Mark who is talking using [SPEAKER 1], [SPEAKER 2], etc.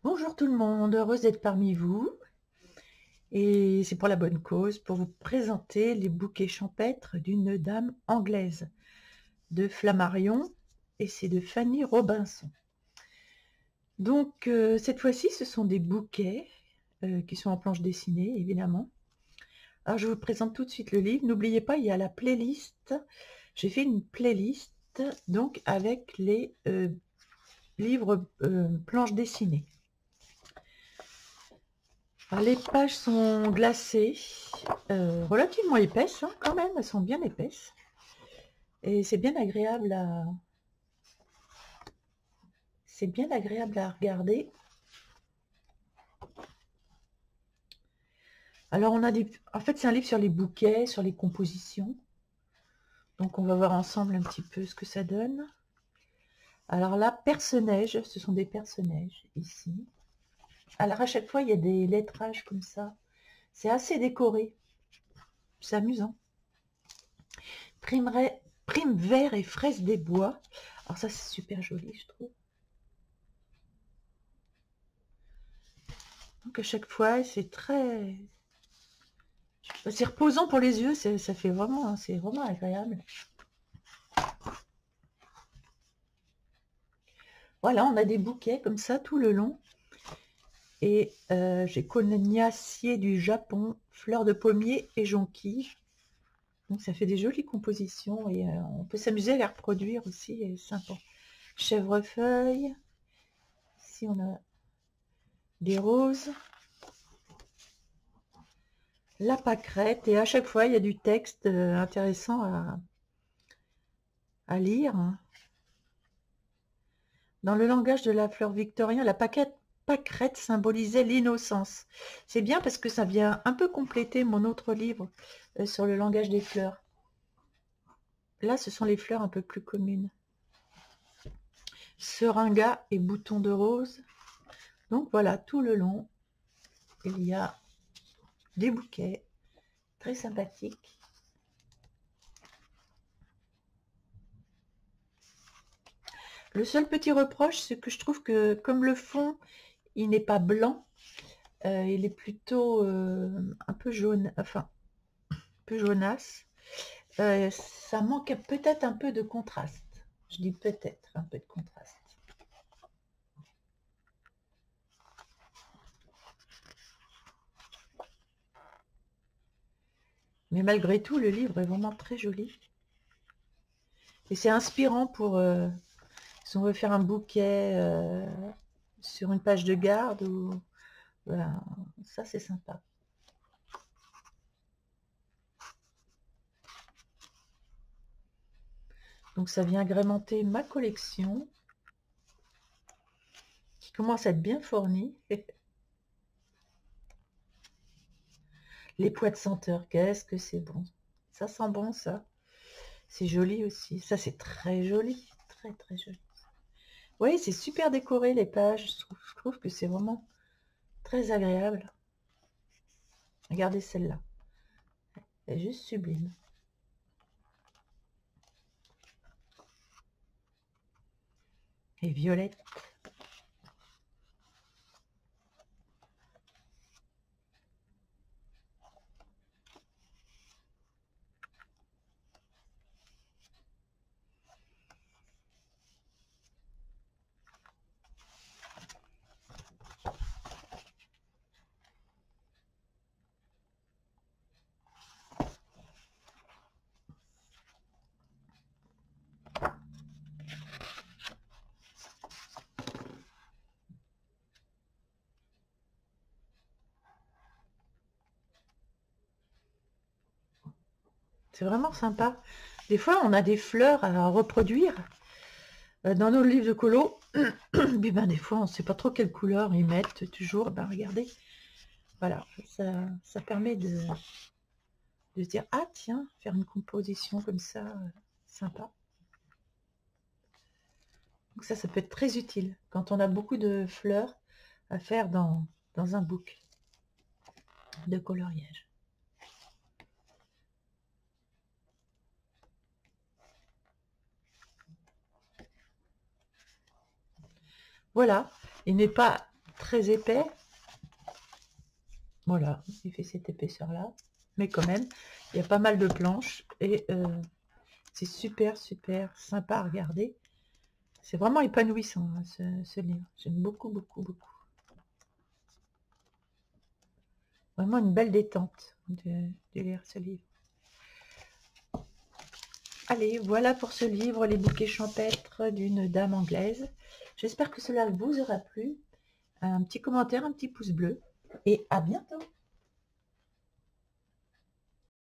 [SPEAKER 1] Bonjour tout le monde, heureuse d'être parmi vous. Et c'est pour la bonne cause, pour vous présenter les bouquets champêtres d'une dame anglaise de Flammarion, et c'est de Fanny Robinson. Donc cette fois-ci, ce sont des bouquets qui sont en planche dessinée, évidemment. Alors je vous présente tout de suite le livre. N'oubliez pas, il y a la playlist. J'ai fait une playlist donc avec les livres planches dessinées. Alors, les pages sont glacées, relativement épaisses, hein, quand même, elles sont bien épaisses. Et c'est bien agréable à regarder. Alors on a en fait c'est un livre sur les bouquets, sur les compositions. Donc on va voir ensemble un petit peu ce que ça donne. Alors là, perce-neige, ce sont des perce-neige ici. Alors à chaque fois il y a des lettrages comme ça. C'est assez décoré. C'est amusant. Prime vert et fraise des bois. Alors ça c'est super joli je trouve. Donc à chaque fois c'est reposant pour les yeux, ça fait vraiment, c'est vraiment agréable. Voilà, on a des bouquets comme ça tout le long. Et j'ai Conagnacier du Japon, fleurs de pommier et jonquilles. Donc ça fait des jolies compositions et on peut s'amuser à les reproduire aussi, et c'est sympa. Chèvrefeuille. Ici on a des roses. La pâquerette, et à chaque fois il y a du texte intéressant à lire. Dans le langage de la fleur victorien, la pâquerette symbolisait l'innocence. C'est bien parce que ça vient un peu compléter mon autre livre sur le langage des fleurs. Là, ce sont les fleurs un peu plus communes. Seringa et bouton de rose. Donc voilà, tout le long, il y a des bouquets très sympathiques. Le seul petit reproche, c'est que je trouve que comme le fond, il n'est pas blanc, il est plutôt un peu jaune, enfin, un peu jaunasse. Ça manque peut-être un peu de contraste. Je dis peut-être un peu de contraste. Mais malgré tout, le livre est vraiment très joli. Et c'est inspirant pour si on veut faire un bouquet sur une page de garde. Ou, voilà, ça c'est sympa. Donc ça vient agrémenter ma collection, qui commence à être bien fournie. Les pois de senteur, qu'est-ce que c'est bon. Ça sent bon ça. C'est joli aussi. Ça c'est très joli. Très très joli. Oui, c'est super décoré les pages. Je trouve que c'est vraiment très agréable. Regardez celle-là. Elle est juste sublime. Et violette. C'est vraiment sympa. Des fois, on a des fleurs à reproduire dans nos livres de colo. Puis ben, des fois, on ne sait pas trop quelle couleur ils mettent toujours. Ben, regardez, voilà, ça permet de se dire, ah tiens, faire une composition comme ça, sympa. Donc ça peut être très utile quand on a beaucoup de fleurs à faire dans un bouquet de coloriage. Voilà, il n'est pas très épais. Voilà, il fait cette épaisseur-là. Mais quand même, il y a pas mal de planches. Et c'est super, super sympa à regarder. C'est vraiment épanouissant, hein, ce livre. J'aime beaucoup, beaucoup, beaucoup. Vraiment une belle détente de lire ce livre. Allez, voilà pour ce livre, Les bouquets champêtres d'une dame anglaise. J'espère que cela vous aura plu. Un petit commentaire, un petit pouce bleu. Et à bientôt!